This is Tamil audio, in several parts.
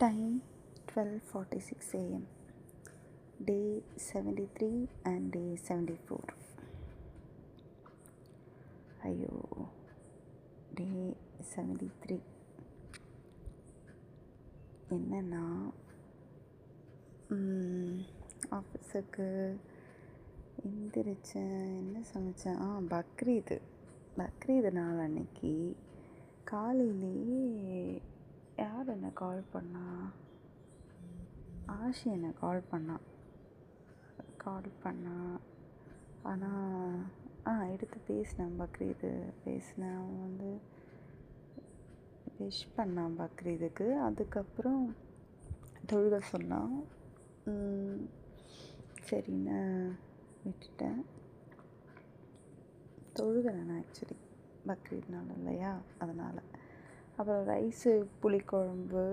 Time 12:46 a.m. Day 73 and day 74. ஐயோ, டே 73 என்னன்னா, ஆஃபீஸுக்கு எந்திரிச்சேன். என்ன சமைச்சேன்? பக்ரீது நாள் அன்னைக்கு காலையிலேயே யார் என்னை கால் பண்ணா? ஆஷி என்னை கால் பண்ணா. ஆனால் எடுத்து பேசினேன். பக்ரீது பேசினேன். அவன் வந்து விஷ் பண்ணான் பக்ரீதுக்கு. அதுக்கப்புறம் தொழுக சொன்னான். சரின்னு விட்டுட்டேன். தொழுகிறேன் நான் ஆக்சுவலி, பக்ரீத் நாள் இல்லையா, அதனால். அப்புறம் ரைஸு, புளிக்குழம்பு,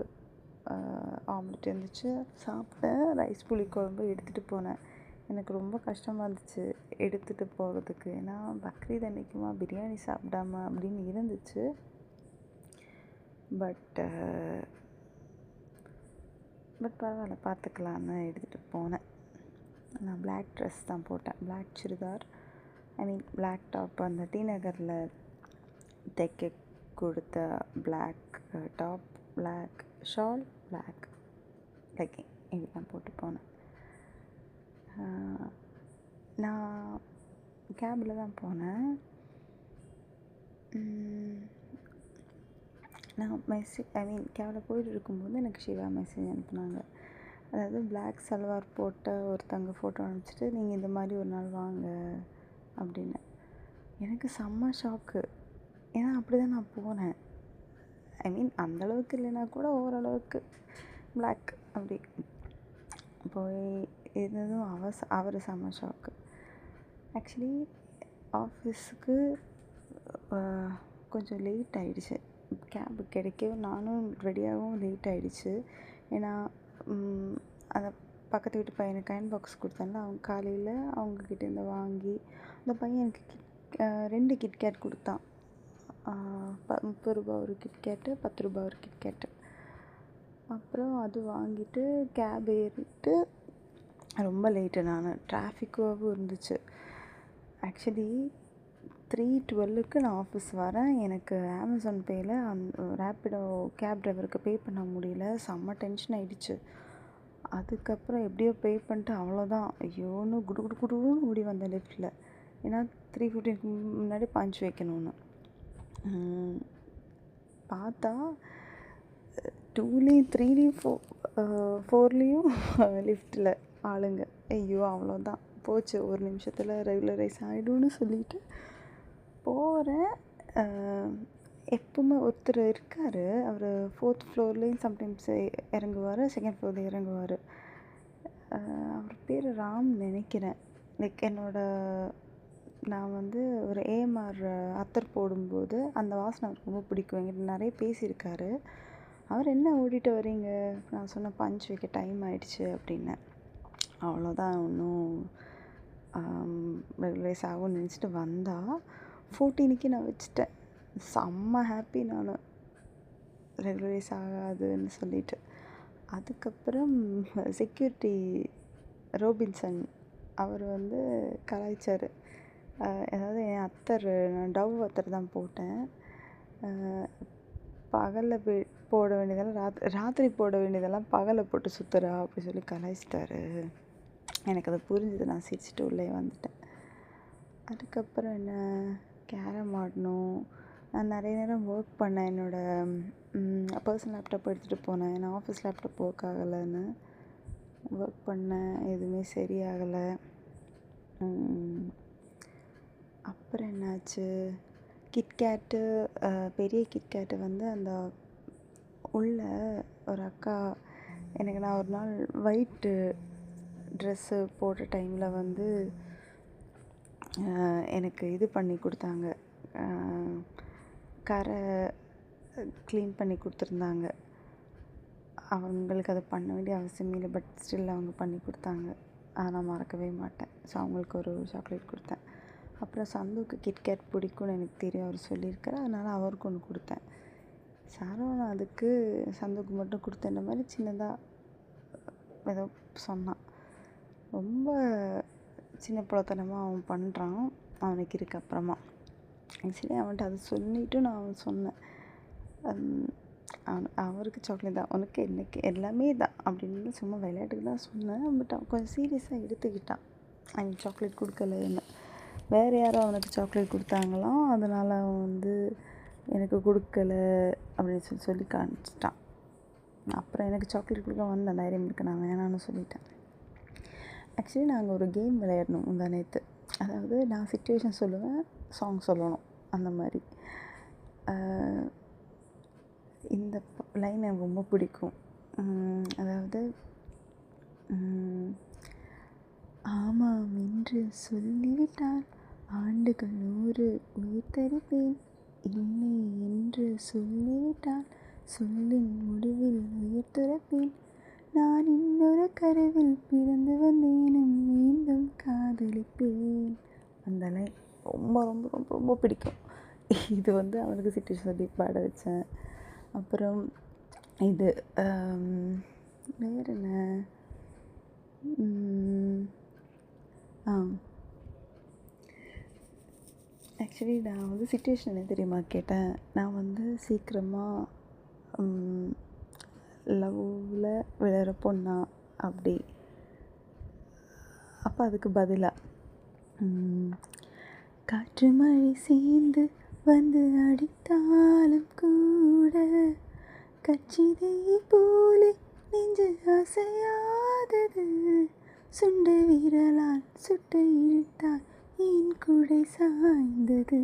ஆம்லெட் இருந்துச்சு, சாப்பிட்டேன். ரைஸ் புளிக்குழம்பு எடுத்துகிட்டு போனேன். எனக்கு ரொம்ப கஷ்டமாக இருந்துச்சு எடுத்துகிட்டு போகிறதுக்கு. ஏன்னா பக்ரீத் அன்றைக்குமா பிரியாணி சாப்பிடாம அப்படின்னு இருந்துச்சு. பட் பரவாயில்ல, பார்த்துக்கலான்னு எடுத்துகிட்டு போனேன். நான் பிளாக் ட்ரெஸ் தான் போட்டேன். Black churidar, black top. அந்த டி நகரில் தைக்க கொடுத்த black top, black shawl, black legging, இப்படிலாம் போட்டு போனேன். நான் கேபில் தான் போனேன். நான் கேபில் போயிட்டு இருக்கும்போது எனக்கு சிவா மெசேஜ் அனுப்புனாங்க. அதாவது பிளாக் சல்வார் போட்ட ஒருத்தங்க ஃபோட்டோ அனுப்பிச்சிட்டு, நீங்கள் இந்த மாதிரி ஒரு நாள் வாங்க அப்படின்னு. எனக்கு செம்ம ஷாக்கு. ஏன்னா அப்படி தான் நான் போனேன். அந்தளவுக்கு இல்லைன்னா கூட ஓரளவுக்கு பிளாக் அப்படி போய் இருந்ததும் அவர் செம்ம ஷாக்கு. ஆக்சுவலி ஆஃபீஸுக்கு கொஞ்சம் லேட் ஆகிடுச்சு. கேபு கிடைக்கவே நானும் ரெடியாகவும் லேட் ஆகிடுச்சு. ஏன்னா அந்த பக்கத்து வீட்டு பையனுக்கு அயன் பாக்ஸ் கொடுத்தேன்ல, அவங்க காலையில் அவங்கக்கிட்டேருந்து வாங்கி, அந்த பையன் எனக்கு 2 கிட்கேட் கொடுத்தான். 30 ரூபா ஒரு கிட்கேட்டு, 10 ரூபா ஒரு கிட்கேட்டு. அப்புறம் அது வாங்கிட்டு கேப் ஏறிட்டு ரொம்ப லேட்டு. நான் டிராஃபிக்காகவும் இருந்துச்சு. ஆக்சுவலி 3:12க்கு நான் ஆஃபீஸ் வரேன். எனக்கு அமேசான் பேயில் ரேப்பிடோ கேப் டிரைவருக்கு பே பண்ண முடியல. செம்ம டென்ஷன் ஆகிடுச்சு. அதுக்கப்புறம் எப்படியோ பே பண்ணிட்டு அவ்வளோதான். ஐயோன்னு குடுன்னு ஓடி வந்தேன் லிஃப்ட்டில். ஏன்னா 3:15க்கு முன்னாடி பஞ்ச் வைக்கணும்னு. பார்த்தா 2லேயும் 3லேயும் 4லேயும் லிஃப்ட்டில் ஆளுங்க. ஐயோ, அவ்வளோதான் போச்சு. ஒரு நிமிஷத்தில் ரெகுலரைஸ் ஆகிடும்னு சொல்லிட்டு போகிறேன். எப்பவுமே ஒருத்தர் இருக்கார். அவர் 4th ஃப்ளோர்லேயும் சம்டைம்ஸ் இறங்குவார், 2nd ஃப்ளோரில் இறங்குவார். அவர் பேர் ராம் நினைக்கிறேன். நான் வந்து ஒரு ஏஎம்ஆர் அத்தர் போடும்போது அந்த வாசனை அவருக்கு ரொம்ப பிடிக்கும். என்கிட்ட நிறைய பேசியிருக்காரு. அவர் என்ன ஓடிட்டு வரீங்க? நான் சொன்னேன் பஞ்ச் வைக்க டைம் ஆகிடுச்சு அப்படின்னேன். அவ்வளோதான், ஒன்றும் ரெகுலரைஸ் ஆகும்னு நினச்சிட்டு வந்தால் 14க்கு நான் வச்சுட்டேன். செம்ம ஹாப்பி நான், ரெகுலரைஸ் ஆகாதுன்னு சொல்லிட்டு. அதுக்கப்புறம் செக்யூரிட்டி ரோபின்சன் அவர் வந்து கலாய்ச்சார். அதாவது என் அத்தர், நான் டவ் அத்தர் தான் போட்டேன். பகலில் போட வேண்டியதெல்லாம் ராத்திரி போட வேண்டியதெல்லாம் பகலில் போட்டு சுற்றுறா அப்படி சொல்லி கலாய்ச்சிட்டாரு. எனக்கு அது புரிஞ்சுது. நான் சிரிச்சிட்டு உள்ளே வந்துட்டேன். அதுக்கப்புறம் என்ன, கேரம் ஆடினோம். நான் நிறைய நேரம் ஒர்க் பண்ணேன். என்னோடய பர்சனல் லேப்டாப் எடுத்துகிட்டு போனேன். நான் ஆஃபீஸ் லேப்டாப் ஒர்க் ஆகலைன்னு ஒர்க் பண்ணேன். எதுவுமே சரியாகலை. அப்புறம் என்னாச்சு, கிட்கேட்டு, பெரிய கிட்கேட்டு வந்து அந்த உள்ள ஒரு அக்கா எனக்கு, நான் ஒரு நாள் ஒயிட்டு ட்ரெஸ்ஸு போட்ட டைமில் வந்து எனக்கு இது பண்ணி கொடுத்தாங்க, கரை க்ளீன் பண்ணி கொடுத்துருந்தாங்க. அவங்களுக்கு அதை பண்ண வேண்டிய அவசியமே இல்லை, பட் ஸ்டில் அவங்க பண்ணி கொடுத்தாங்க. நான் மறக்கவே மாட்டேன். ஸோ அவங்களுக்கு ஒரு சாக்லேட் கொடுத்தேன். அப்புறம் சந்துக்கு கிட்கேட் பிடிக்கும்னு எனக்கு தெரியும், அவர் சொல்லியிருக்காரு. அதனால் அவருக்கு ஒன்று கொடுத்தேன். சரவணா அதுக்கு சந்துக்கு மட்டும் கொடுத்தேன்ற மாதிரி சின்னதாக ஏதோ சொன்னான். ரொம்ப சின்ன பிள்ளைத்தனமாக அவன் பண்ணுறான். அவனுக்கு இருக்கு அப்புறமா. ஆக்சுவலி அவன்கிட்ட அதை சொல்லிவிட்டு நான் சொன்னேன், அவருக்கு சாக்லேட் தான், உனக்கு எனக்கு எல்லாமே தான் அப்படின்னு சும்மா விளையாட்டுக்கு தான் சொன்னேன். பட் அவன் கொஞ்சம் சீரியஸாக எடுத்துக்கிட்டான். அவன் சாக்லேட் கொடுக்கலன்னு. வேறு யாரும் அவனுக்கு சாக்லேட் கொடுத்தாங்களாம். அதனால் அவன் எனக்கு கொடுக்கல அப்படின்னு சொல்லி காமிச்சிட்டான். அப்புறம் எனக்கு சாக்லேட் கொடுக்க வந்தேன், டைரி மில்க்கு நான் வேணான்னு சொல்லிட்டேன். ஆக்சுவலி நாங்கள் ஒரு கேம் விளையாடணும் முந்தா நேற்று. அதாவது நான் சிச்சுவேஷன் சொல்லுவேன், சாங் சொல்லணும், அந்த மாதிரி. இந்த லைன் எனக்கு ரொம்ப பிடிக்கும். அதாவது ஆமாம் என்று சொல்லிவிட்டால் ஆண்டுகள் 100 உயிர் தருவேன், இல்லை என்று சொல்லிவிட்டால் சொல்லின் முடிவில் உயிர் துறப்பேன், நான் இன்னொரு கருவில் பிறந்து வந்தேனும் மீண்டும் காதலிப்பேன். அந்த லைன் ரொம்ப ரொம்ப ரொம்ப ரொம்ப பிடிக்கும். இது அவனுக்கு சிச்சுவேஷன் சொல்லி பாட வச்சேன். அப்புறம் இது வேறு என்ன, ஆக்சுவலி நான் சிச்சுவேஷன் என்ன தெரியுமா கேட்டேன். நான் சீக்கிரமாக லவ்வில் விழுற பொண்ணா அப்படி. அப்போ அதுக்கு பதிலாக காற்று மழை சேர்ந்து வந்து அடித்தாலும் கூட கச்சிதை போலே நெஞ்சு அசையாதது, சுண்ட விரலால் சுட்ட இழுத்தால் என் குடை சாய்ந்தது.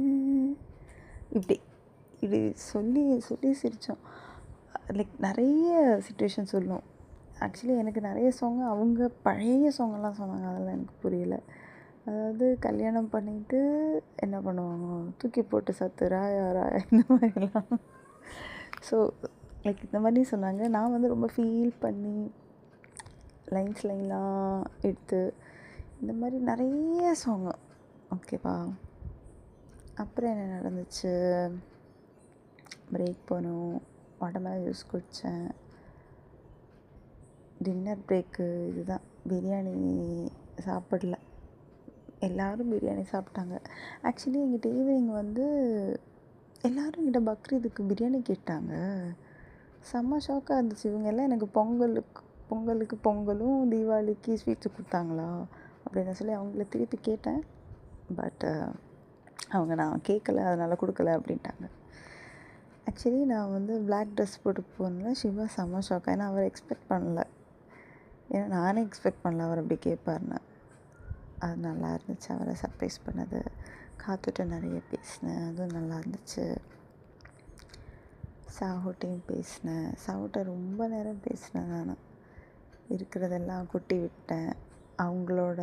இப்படி இது சொல்லி சொல்லி சிரித்தோம். லைக் நிறைய சிச்சுவேஷன் சொல்லும். ஆக்சுவலி எனக்கு நிறைய சாங் அவங்க பழைய சாங்கெல்லாம் சொன்னாங்க, அதெல்லாம் எனக்கு புரியல. அதாவது கல்யாணம் பண்ணிவிட்டு என்ன பண்ணுவாங்க, தூக்கி போட்டு சத்து ராயா ராயா இந்த மாதிரிலாம். ஸோ லைக் இந்த மாதிரி சொன்னாங்க. நான் ரொம்ப ஃபீல் பண்ணி லைன்லாம் எடுத்து இந்த மாதிரி நிறைய சாங்கு. ஓகேவா. அப்புறம் என்ன நடந்துச்சு, பிரேக் போனோம், வாட்டர்மெலன் ஜூஸ் குடித்தேன். டின்னர் பிரேக்கு இதுதான். பிரியாணி சாப்பிடல, எல்லோரும் பிரியாணி சாப்பிட்டாங்க. ஆக்சுவலி எங்கிட்ட ஈவினிங் எல்லோரும் எங்கிட்ட பக்ரீதுக்கு பிரியாணி கேட்டாங்க. செம்ம ஷாக்காக இருந்துச்சு. இவங்க எல்லாம் எனக்கு பொங்கலுக்கு பொங்கலும் தீபாவளிக்கு ஸ்வீட்ஸு கொடுத்தாங்களா அப்படின்னு சொல்லி அவங்கள திருப்பி கேட்டேன். பட் அவங்க நான் கேட்கல, அதனால் கொடுக்கல அப்படின்ட்டாங்க. ஆக்சுவலி நான் பிளாக் ட்ரெஸ் போட்டு போனேன். சிவா செம்ம ஷாக்காக, ஏன்னா அவர் எக்ஸ்பெக்ட் பண்ணல. ஏன்னா நானே எக்ஸ்பெக்ட் பண்ணல அவர் அப்படி கேட்பாருன்னு. அது நல்லா இருந்துச்சு, அவரை சர்ப்ரைஸ் பண்ணது. காத்துட்ட நிறைய பேசினேன், அதுவும் நல்லா இருந்துச்சு. சாஹோட்டையும் பேசினேன். சாஹோட்ட ரொம்ப நேரம் பேசினேன். நான் இருக்கிறதெல்லாம் கொட்டி விட்டேன். அவங்களோட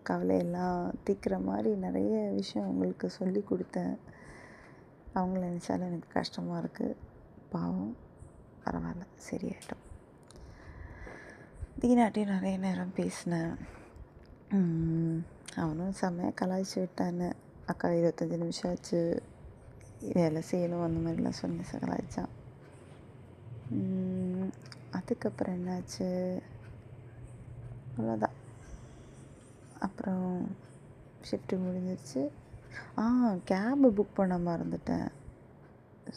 கவலையெல்லாம் தீர்க்குற மாதிரி நிறைய விஷயம் அவங்களுக்கு சொல்லி கொடுத்தேன். அவங்கள நினச்சாலும் எனக்கு கஷ்டமாக இருக்குது. பாவம், பரவாயில்ல, சரியாயிட்டோம். தீனாட்டையும் நிறைய நேரம் பேசினேன். அவனும் செம்மையாக கலாய்ச்சி விட்டான்னு. அக்கா 25 நிமிஷம் ஆச்சு, வேலை செய்யணும், அந்த மாதிரிலாம் சொல்லி கலாய்ச்சான். அதுக்கப்புறம் என்னாச்சு, அவ்வளோதான். அப்புறம் ஷிஃப்ட்டு முடிஞ்சிருச்சு. கேபு புக் பண்ண மறந்துட்டேன்.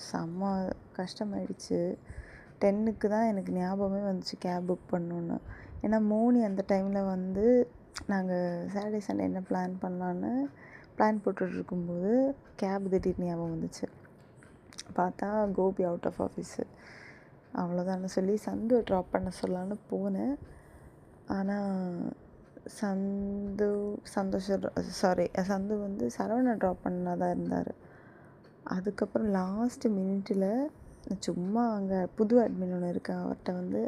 செம்ம கஷ்டமாயிடுச்சு. 10க்கு தான் எனக்கு ஞாபகமே வந்துச்சு கேப் புக் பண்ணணுன்னு. ஏன்னா மோனி அந்த டைமில் நாங்கள் சாட்டர்டே சண்டே என்ன பிளான் பண்ணலான்னு பிளான் போட்டுட்ருக்கும்போது கேப் திடீர்னு ஞாபகம் வந்துச்சு. பார்த்தா கோபி அவுட் ஆஃப் ஆஃபீஸு. அவ்வளோதான்னு சொல்லி சந்துவை ட்ராப் பண்ண சொல்லலான்னு போனேன். ஆனால் சந்து சரவணா ட்ராப் பண்ணதாக இருந்தார். அதுக்கப்புறம் லாஸ்ட்டு மினிட்டில் சும்மா அங்கே புது அட்மின் ஒன்று இருக்கேன், அவர்கிட்ட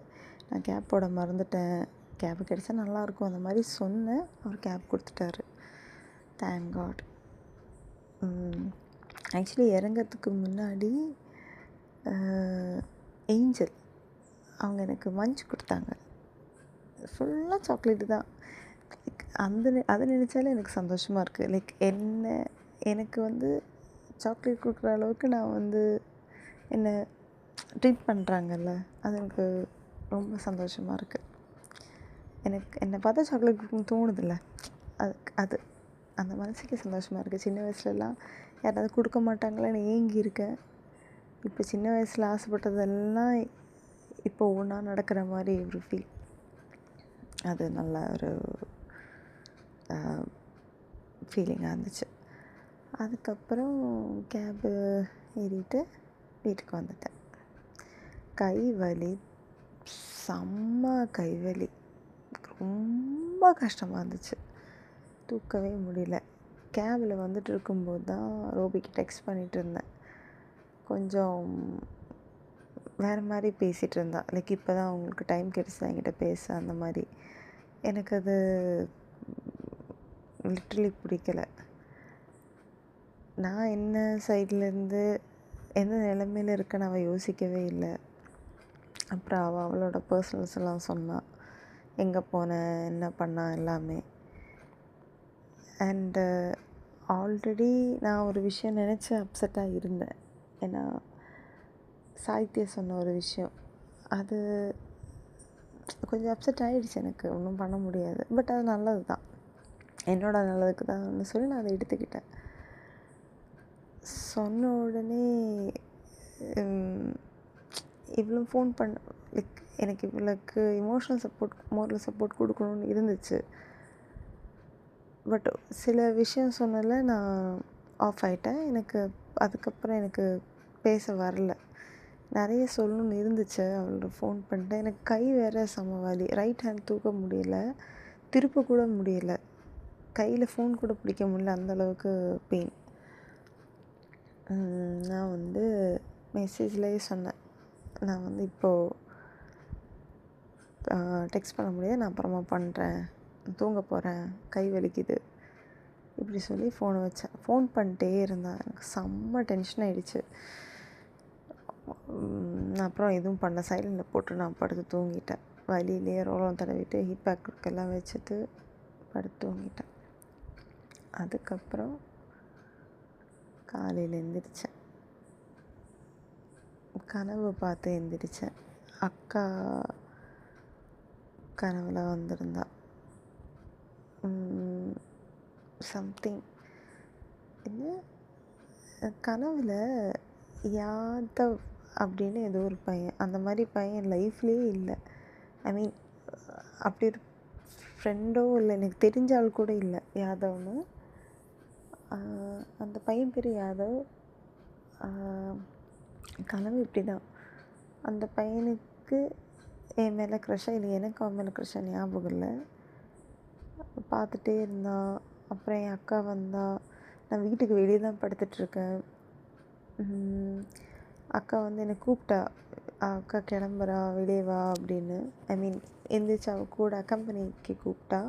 நான் கேப் போட மறந்துட்டேன், கேபு கிடச்சா நல்லாயிருக்கும் அந்த மாதிரி சொன்னேன். அவர் கேப் கொடுத்துட்டாரு, தேங்க் காட். ஆக்சுவலி இறங்கிறதுக்கு முன்னாடி ஏஞ்சல் அவங்க எனக்கு மஞ்ச் கொடுத்தாங்க. ஃபுல்லாக சாக்லேட்டு தான். அதை நினச்சாலே எனக்கு சந்தோஷமாக இருக்குது. லைக் எனக்கு சாக்லேட் கொடுக்குற அளவுக்கு நான் என்ன ட்ரீட் பண்ணுறாங்கல்ல, அது எனக்கு ரொம்ப சந்தோஷமாக இருக்குது. எனக்கு என்னை பார்த்தா சாக்லேட் கொடுக்கணும்னு தோணுதில்ல, அது அந்த மனசுக்கு சந்தோஷமாக இருக்குது. சின்ன வயசுலலாம் யாராவது கொடுக்க மாட்டாங்களான்னு ஏங்கியிருக்கேன். இப்போ சின்ன வயசில் ஆசைப்பட்டதெல்லாம் இப்போ ஒவ்வொன்றா நடக்கிற மாதிரி ஒரு ஃபீல். அது நல்ல ஒரு ஃபீலிங்காக இருந்துச்சு. அதுக்கப்புறம் கேபு ஏறிட்டு வீட்டுக்கு வந்துட்டேன். கை வலி, செம்ம கை வலி, ரொம்ப கஷ்டமாக இருந்துச்சு, தூக்கவே முடியல. கேபில் வந்துட்டு இருக்கும்போது தான் ரோபிக்கு டெக்ஸ்ட் பண்ணிகிட்டு இருந்தேன். கொஞ்சம் வேறு மாதிரி பேசிகிட்டு இருந்தா, லைக் இப்போ தான் அவங்களுக்கு டைம் கிடச்சிது என்கிட்ட பேச, அந்த மாதிரி. எனக்கு அது லிட்ரலி பிடிக்கல. நான் என்ன சைட்லேருந்து எந்த நிலைமையில் இருக்கேன்னு அவள் யோசிக்கவே இல்லை. அப்புறம் அவளோட பர்சனல்ஸ் எல்லாம் சொன்னாள், எங்கே போனேன், என்ன பண்ணா எல்லாமே. அண்டு ஆல்ரெடி நான் ஒரு விஷயம் நினச்சி அப்செட்டாக இருந்தேன். ஏன்னா சாகித்யா சொன்ன ஒரு விஷயம், அது கொஞ்சம் அப்செட் ஆகிடுச்சு. எனக்கு ஒன்றும் பண்ண முடியாது, பட் அது நல்லது தான், என்னோட நல்லதுக்கு தான் சொல்லி நான் அதை எடுத்துக்கிட்டேன். சொன்ன உடனே இவ்வளோ ஃபோன் பண்ண, லைக் எனக்கு இவளுக்கு இமோஷ்னல் சப்போர்ட், மோரல் சப்போர்ட் கொடுக்கணுன்னு இருந்துச்சு. பட் சில விஷயம் சொன்னதில் நான் ஆஃப் ஆகிட்டேன். எனக்கு அதுக்கப்புறம் எனக்கு பேச வரல. நிறைய சொல்லணுன்னு இருந்துச்சு. அவளோட ஃபோன் பண்ணிட்டேன். எனக்கு கை வேறு செம வலி, ரைட் ஹேண்ட் தூக்க முடியல, திருப்ப கூட முடியல, கையில் ஃபோன் கூட பிடிக்க முடியல, அந்தளவுக்கு பெயின். நான் வந்து மெசேஜ்லேயே சொன்னேன், நான் வந்து இப்போது டெக்ஸ்ட் பண்ண முடியாது, நான் அப்புறமா பண்ணுறேன், தூங்க போகிறேன், கை வலிக்குது, இப்படி சொல்லி ஃபோனை வச்சேன். ஃபோன் பண்ணிட்டே இருந்தேன். எனக்கு செம்ம டென்ஷன் ஆகிடுச்சு. நான் அப்புறம் எதுவும் பண்ணல, சைலண்டில் போட்டு நான் படுத்து தூங்கிட்டேன். வலியிலே ரோலம் தடவிட்டு ஹீட் பேக் எல்லாம் வச்சுட்டு படுத்து தூங்கிட்டேன். அதுக்கப்புறம் காலையில் எந்திரிச்சேன், கனவு பார்த்து எந்திரிச்சேன். அக்கா கனவுல வந்திருந்தா. சம்திங் என்ன, கனவில் யாதவ் அப்படின்னு ஏதோ ஒரு பையன், அந்த மாதிரி பையன் லைஃப்லேயே இல்லை. ஐ மீன் அப்படி ஒரு ஃப்ரெண்டோ இல்லை, எனக்கு தெரிஞ்ச ஆள் கூட இல்லை யாதவ்னு. அந்த பையன் பேர் யாதவ். கனவு இப்படி தான், அந்த பையனுக்கு என் மேலே க்ரஷ்ஷாக இல்லை, எனக்கு அவன் மேலே க்ரஷ்ஷாக ஞாபகம் இல்லை. பார்த்துட்டே இருந்தான். அப்புறம் என் அக்கா வந்தா, நான் வீட்டுக்கு வெளியே தான் படுத்துட்ருக்கேன். அக்கா வந்து என்னை கூப்பிட்டா, அக்கா கிளம்புறா, வெளியே வா அப்படின்னு. ஐ மீன் எந்திரிச்சு அவள் கூட அக்கம்பெனிக்கு கூப்பிட்டா.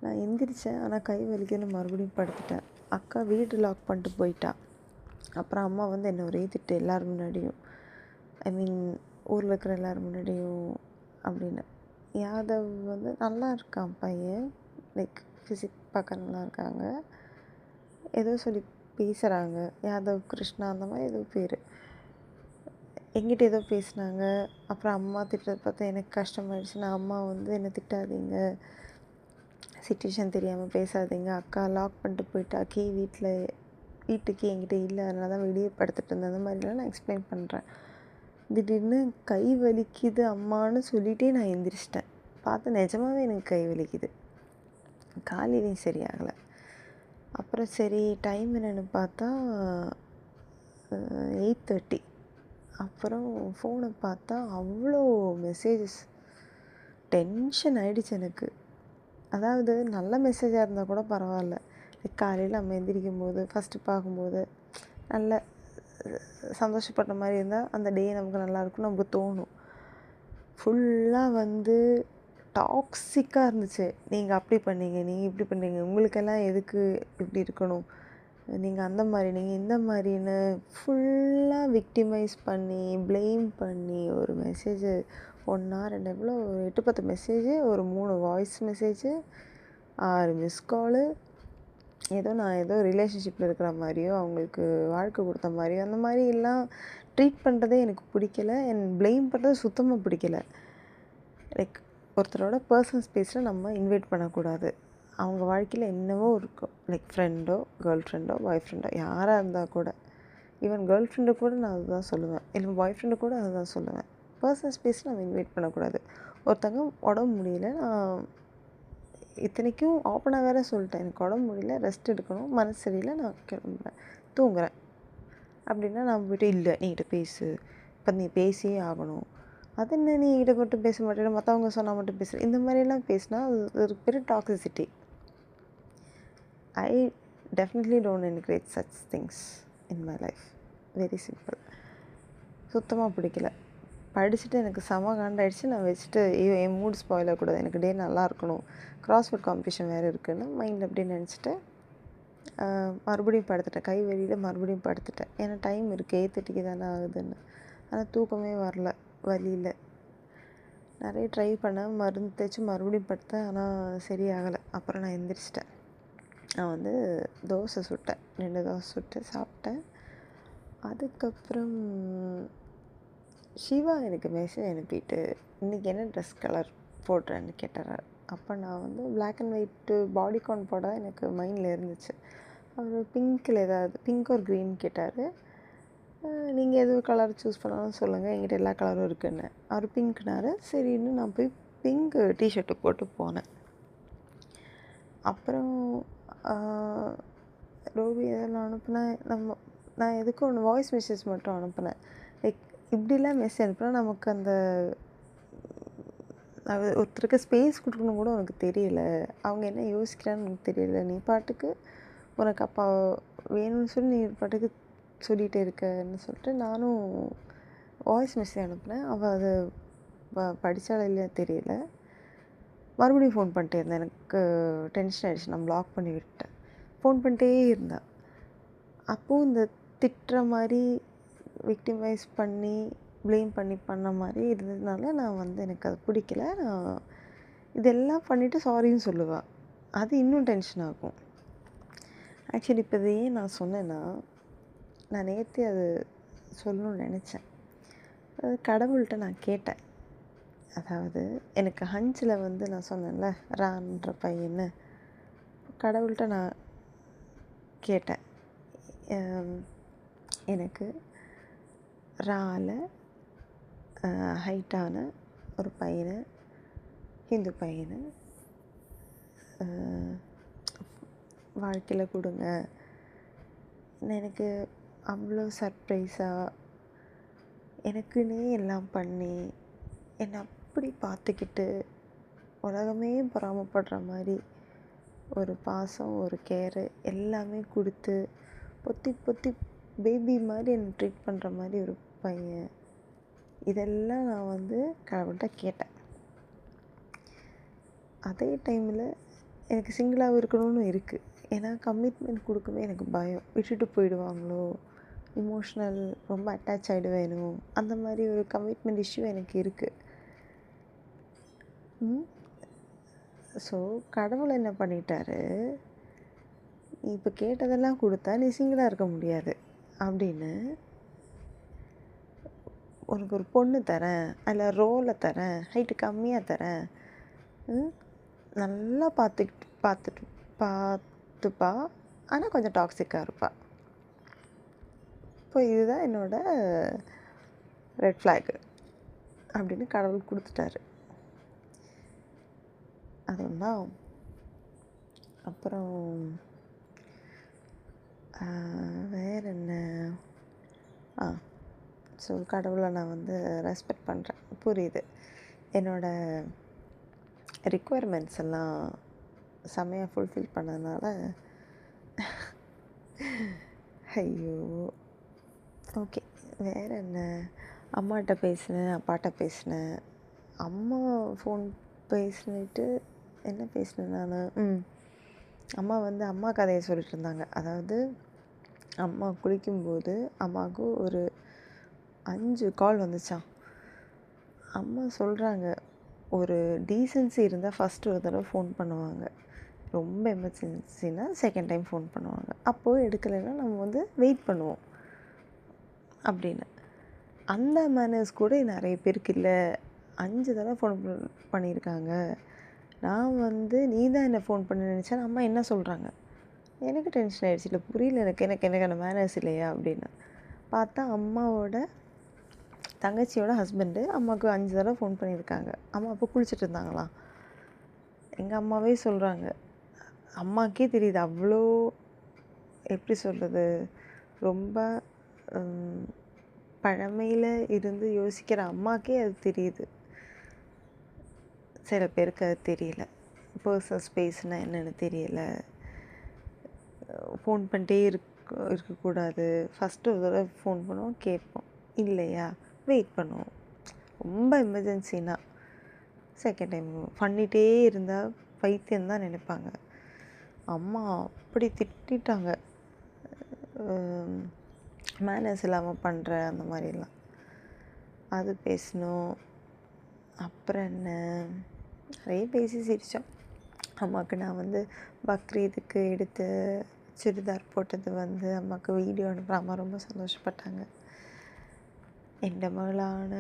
நான் எந்திரிச்சேன், ஆனால் கை வலிக்குன்னு மறுபடியும் படுத்துட்டேன். அக்கா வீடு லாக் பண்ணிட்டு போயிட்டா. அப்புறம் அம்மா வந்து என்னை ஒரே திட்டு, எல்லோரும் முன்னாடியும், ஐ மீன் ஊரில் இருக்கிற எல்லோரும் முன்னாடியும் அப்படின்னு. யாதவ் வந்து நல்லா இருக்கான் பையன், லைக் ஃபிசிக் பார்க்க நல்லா இருக்காங்க, ஏதோ சொல்லி பேசுகிறாங்க, யாதவ் கிருஷ்ணா அந்த மாதிரி ஏதோ பேர். எங்கிட்ட ஏதோ பேசினாங்க. அப்புறம் அம்மா திட்டுறதை பார்த்தா எனக்கு கஷ்டமாயிடுச்சு. நான் அம்மா வந்து என்னை திட்டாதீங்க, சிச்சுவேஷன் தெரியாமல் பேசாதீங்க, அக்கா லாக் பண்ணிட்டு போயிட்டா, வீட்டுக்கு என்கிட்ட இல்லை, அதனால தான் வெளியே படுத்துட்டு இருந்தேன், அந்த மாதிரிலாம் நான் எக்ஸ்பிளைன் பண்ணுறேன். திடீர்னு கை வலிக்குது அம்மான்னு சொல்லிகிட்டே நான் எந்திரிச்சிட்டேன். பார்த்து நிஜமாகவே எனக்கு கை வலிக்குது, காலையிலையும் சரியாகலை. அப்புறம் சரி டைம் என்னென்னு பார்த்தா 8:30. அப்புறம் ஃபோனை பார்த்தா அவ்வளோ மெசேஜஸ், டென்ஷன் ஆகிடுச்சு எனக்கு. அதாவது நல்ல மெசேஜாக இருந்தால் கூட பரவாயில்ல, காலையில் நம்ம எந்திரிக்கும் போது ஃபஸ்ட்டு பார்க்கும்போது நல்ல சந்தோஷப்படுற மாதிரி இருந்தால் அந்த டே நமக்கு நல்லாயிருக்கும்னு நமக்கு தோணும். ஃபுல்லாக வந்து டாக்ஸிக்காக இருந்துச்சு. நீங்கள் அப்படி பண்ணீங்க, நீங்கள் இப்படி பண்ணீங்க, உங்களுக்கெல்லாம் எதுக்கு இப்படி இருக்கணும், நீங்கள் அந்த மாதிரி, நீங்கள் இந்த மாதிரின்னு ஃபுல்லாக விக்டிமைஸ் பண்ணி ப்ளேம் பண்ணி ஒரு மெசேஜு 1 hour 2 எவ்வளோ 8-10 மெசேஜு, ஒரு 3 வாய்ஸ் மெசேஜு, 6 மிஸ் காலு, ஏதோ நான் ஏதோ ரிலேஷன்ஷிப்பில் இருக்கிற மாதிரியோ அவங்களுக்கு வாழ்க்கை கொடுத்த மாதிரியோ அந்த மாதிரிலாம் ட்ரீட் பண்ணுறதே எனக்கு பிடிக்கல. ப்ளேம் பண்ணுறது சுத்தமாக பிடிக்கல. லைக் ஒருத்தரோட பர்சனல் ஸ்பேஸில் நம்ம இன்வைட் பண்ணக்கூடாது. அவங்க வாழ்க்கையில் என்னவோ இருக்கும். லைக் ஃப்ரெண்டோ, கேர்ள் ஃப்ரெண்டோ, பாய் ஃப்ரெண்டோ யாராக இருந்தால் கூட, ஈவன் கேர்ள் ஃப்ரெண்டு கூட நான் அதுதான் சொல்லுவேன், இல்லை பாய் ஃப்ரெண்டு கூட அதுதான் சொல்லுவேன். பர்சனல் ஸ்பேஸில் நம்ம இன்வைட் பண்ணக்கூடாது. ஒருத்தங்க உடம்பு முடியல, நான் இத்தனைக்கும் ஓப்பனாக வேறு சொல்லிட்டேன், எனக்கு உடம்பு முடியல, ரெஸ்ட் எடுக்கணும், மனசு சரியில்லை, நான் கிளம்புறேன், தூங்குறேன் அப்படின்னா நான் போய்ட்டு இல்லை நீகிட்ட பேசு, இப்போ நீ பேசியே ஆகணும், அது என்ன நீ என்கிட்ட மட்டும் பேச மாட்டேன், மற்றவங்க சொன்னால் மட்டும் பேசுகிறேன், இந்த மாதிரிலாம் பேசினா அது ஒரு பெரிய toxicity. I definitely don't encourage such things in my life. Very simple. சுத்தமாக பிடிக்கல. படிச்சுட்டு எனக்கு செம காண்டாயிடுச்சு. நான் வச்சுட்டு ஐயோ என் மூட் ஸ்பாயில் ஆகக்கூடாது, எனக்கு டே நல்லா இருக்கணும், கிராஸ்வேர்ட் காம்படிஷன் வேறு இருக்குதுன்னு மைண்டில் அப்படின்னு நினச்சிட்டு மறுபடியும் படுத்துட்டேன். கை வெளியில் மறுபடியும் படுத்துட்டேன். ஏன்னா டைம் இருக்குது, 8:30 தானே ஆகுதுன்னு. ஆனால் தூக்கமே வரல வலியில். நிறைய ட்ரை பண்ணேன், மருந்து தேய்ச்சி மறுபடியும் படுத்தேன், ஆனால் சரியாகலை. அப்புறம் நான் எந்திரிச்சிட்டேன். நான் தோசை சுட்டேன், 2 தோசை சுட்டு சாப்பிட்டேன். அதுக்கப்புறம் சிவா எனக்கு மெசேஜ் அனுப்பிட்டு இன்றைக்கி என்ன ட்ரெஸ் கலர் போடுறேன்னு கேட்டார். அப்போ நான் பிளாக் அண்ட் ஒயிட்டு பாடிகான் போட எனக்கு மைண்டில் இருந்துச்சு. அவர் பிங்க்கில் ஏதாவது பிங்க் ஒரு க்ரீன் கேட்டார். நீங்கள் எது கலர் சூஸ் பண்ணாலும் சொல்லுங்கள், என்கிட்ட எல்லா கலரும் இருக்குன்னு. அவர் பிங்க்னாரு. சரின்னு நான் போய் பிங்க் டிஷர்ட்டு போட்டு போனேன். அப்புறம் ரோபி எதெல்லாம் அனுப்புனேன், நான் எதுக்கும் ஒன்று வாய்ஸ் மெசேஜ் மட்டும் அனுப்புனேன். லைக் இப்படிலாம் மெசேஜ் அனுப்புனா நமக்கு அந்த ஒருத்தருக்கு ஸ்பேஸ் கொடுக்கணும் கூட உனக்கு தெரியல, அவங்க என்ன யோசிக்கிறான்னு உனக்கு தெரியல, நீ பாட்டுக்கு உனக்கு அப்பா வேணும்னு சொல்லி நீ பாட்டுக்கு சொல்லிகிட்டே இருக்கன்னு சொல்லிட்டு நானும் வாய்ஸ் மெசேஜ் அனுப்புனேன். அவள் அதை படித்தாலும் இல்லையா தெரியல. மறுபடியும் ஃபோன் பண்ணிட்டே இருந்தேன். எனக்கு டென்ஷன் ஆகிடுச்சு, நான் ப்ளாக் பண்ணி விட்டேன். ஃபோன் பண்ணிட்டே இருந்தேன். அப்போது இந்த திட்டுற மாதிரி விக்டிமைஸ் பண்ணி ப்ளேம் பண்ண மாதிரி இருந்ததுனால நான் எனக்கு அது பிடிக்கல. நான் இதெல்லாம் பண்ணிவிட்டு சாரியும் சொல்லுவேன். அது இன்னும் டென்ஷன் ஆகும். ஆக்சுவலி இப்போ இது ஏன் நான் சொன்னேன்னா, நான் நேற்று அது சொல்லணும்னு நினச்சேன். அது கடவுள்கிட்ட நான் கேட்டேன். அதாவது எனக்கு ஹஞ்சில் நான் சொன்னேன்ல ரான்ற பையன்னு, கடவுள்கிட்ட நான் கேட்டேன், எனக்கு ரால ஹைட்டான ஒரு பையனை, ஹிந்து பையனை வாழ்க்கையில் கொடுங்க. எனக்கு அவ்வளோ சர்ப்ரைஸாக எனக்குன்னே எல்லாம் பண்ணி என்னை அப்படி பார்த்துக்கிட்டு உலகமே பொறாமப்படுற மாதிரி ஒரு பாசம், ஒரு கேரு எல்லாமே கொடுத்து பொத்தி பொத்தி பேபி மாதிரி என்னை ட்ரீட் பண்ணுற மாதிரி ஒரு பையன். இதெல்லாம் நான் கடவுள்கிட்ட கேட்டேன். அதே டைமில் எனக்கு சிங்கிளாக இருக்கணும்னு இருக்குது. ஏன்னா கமிட்மெண்ட் கொடுக்கவே எனக்கு பயம், விட்டுட்டு போயிடுவாங்களோ, இமோஷ்னல் ரொம்ப அட்டாச் ஆகிடுவேனோ, அந்த மாதிரி ஒரு கமிட்மெண்ட் இஷ்யூ எனக்கு இருக்குது. ஸோ கடவுள் என்ன பண்ணிட்டாரு, நீ இப்போ கேட்டதெல்லாம் கொடுத்தா நீ சிங்கிளாக இருக்க முடியாது அப்படின்னு உனக்கு ஒரு பொண்ணு தரேன், அதில் ரோலை தரேன், ஹைட்டு கம்மியாக தரேன், நல்லா பார்த்துப்பா, ஆனால் கொஞ்சம் டாக்ஸிக்காக இருப்பா. இப்போ இதுதான் என்னோடய ரெட் ஃப்ளாகு அப்படின்னு கடவுள் கொடுத்துட்டாரு. அது ஒன்றா. அப்புறம் வேறு என்ன, ஸோ கடவுளை நான் ரெஸ்பெக்ட் பண்ணுறேன். புரியுது, என்னோடய ரிக்குவயர்மெண்ட்ஸ் எல்லாம் செம்மையாக ஃபுல்ஃபில் பண்ணதுனால. ஐயோ ஓகே. வேறு என்ன, அம்மாட்ட பேசினேன், அப்பாட்ட பேசினேன். அம்மா ஃபோன் பேசினிட்டு என்ன பேசினேன் நான், அம்மா அம்மா கதையை சொல்லிட்டு இருந்தாங்க. அதாவது அம்மா குளிக்கும்போது அம்மாவுக்கு ஒரு 5 கால் வந்துச்சான். அம்மா சொல்கிறாங்க, ஒரு டீசென்சி இருந்தால் ஃபஸ்ட்டு ஒரு தடவை ஃபோன் பண்ணுவாங்க, ரொம்ப எமர்ஜென்சின்னா செகண்ட் டைம் ஃபோன் பண்ணுவாங்க, அப்போது எடுக்கலைன்னா நம்ம வெயிட் பண்ணுவோம் அப்படின்னு. அந்த மேனர்ஸ் கூட நிறைய பேருக்கு இல்லை. 5 தடவை ஃபோன் பண்ணியிருக்காங்க. நான் வந்து நீ தான் என்ன ஃபோன் பண்ண நினச்சேன். அம்மா என்ன சொல்கிறாங்க. எனக்கு டென்ஷன் ஆகிடுச்சு. இல்லை புரியல எனக்கான மேனர்ஸ் இல்லையா அப்படின்னு. பார்த்தா அம்மாவோட தங்கச்சியோட ஹஸ்பண்டு அம்மாவுக்கு 5 தடவை ஃபோன் பண்ணியிருக்காங்க. அம்மா அப்போ குளிச்சுட்டு இருந்தாங்களாம். எங்கள் அம்மாவே சொல்கிறாங்க, அம்மாக்கே தெரியுது அவ்வளோ எப்படி சொல்கிறது, ரொம்ப பழமையில் இருந்து யோசிக்கிற அம்மாக்கே அது தெரியுது. சில பேருக்கு அது தெரியல. பர்சனல் ஸ்பேஸ்னால் என்னென்னு தெரியல. ஃபோன் பண்ணிட்டே இருக்கக்கூடாது. ஃபஸ்ட்டு ஒரு தடவை ஃபோன் பண்ணுவோம், கேட்போம். இல்லையா வெயிட் பண்ணுவோம். ரொம்ப எமர்ஜென்சின்னா செகண்ட் டைம் பண்ணிகிட்டே இருந்தால் பைத்தியம் தான் நினைப்பாங்க. அம்மா அப்படி திட்டாங்க, மேனர்ஸ் இல்லாமல் பண்ணுற அந்த மாதிரிலாம். அது பேசணும். அப்புறம் என்ன, நிறைய பேசி சிரித்தோம். அம்மாவுக்கு நான் வந்து பக்ரீதுக்கு எடுத்த சுடிதார் போட்டது வந்து அம்மாவுக்கு வீடியோ அனுப்புகிற அம்மா ரொம்ப சந்தோஷப்பட்டாங்க. എൻ്റെ மகளான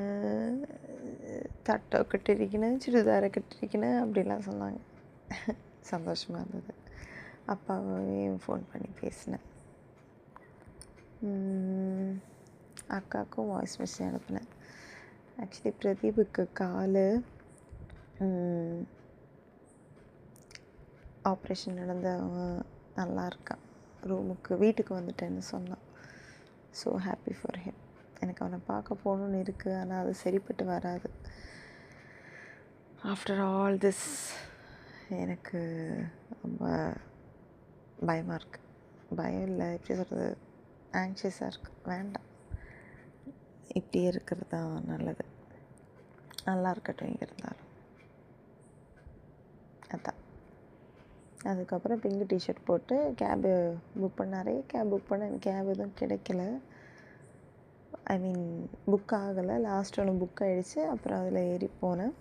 தட்டை கட்டிருக்கணும், சுடிதாரை கட்டிருக்கணும் அப்படிலாம் சொன்னாங்க. சந்தோஷமாக இருந்தது. அப்பாவையும் ஃபோன் பண்ணி பேசினேன். அக்காவுக்கும் வாய்ஸ் மெசேஜ் அனுப்பினேன். ஆக்சுவலி பிரதீபுக்கு கால் ஆப்ரேஷன் நடந்து அவன் நல்லா இருக்கான். வீட்டுக்கு வந்துட்டேன்னு சொன்னான். So happy for him. எனக்கு அவனை பார்க்க போகணுன்னு இருக்குது, ஆனால் அது சரிப்பட்டு வராது. ஆஃப்டர் ஆல் திஸ் எனக்கு ரொம்ப பயமாக இருக்குது. பயம் இல்லை, எப்படி சொல்கிறது, ஆங்ஷியஸாக இருக்குது. வேண்டாம், இப்படியே இருக்கிறது தான் நல்லது. நல்லா இருக்கட்டும் இங்கே இருந்தாலும். அதான். அதுக்கப்புறம் பிங்க் டிஷர்ட் போட்டு கேபு புக் பண்ணார். கேப் புக் பண்ண எனக்கு கேப் எதுவும் கிடைக்கல. ஐ மீன் புக் ஆகலை. லாஸ்ட் ஒன்று புக் ஆகிடுச்சு. அப்புறம் அதில் ஏறி போனேன்.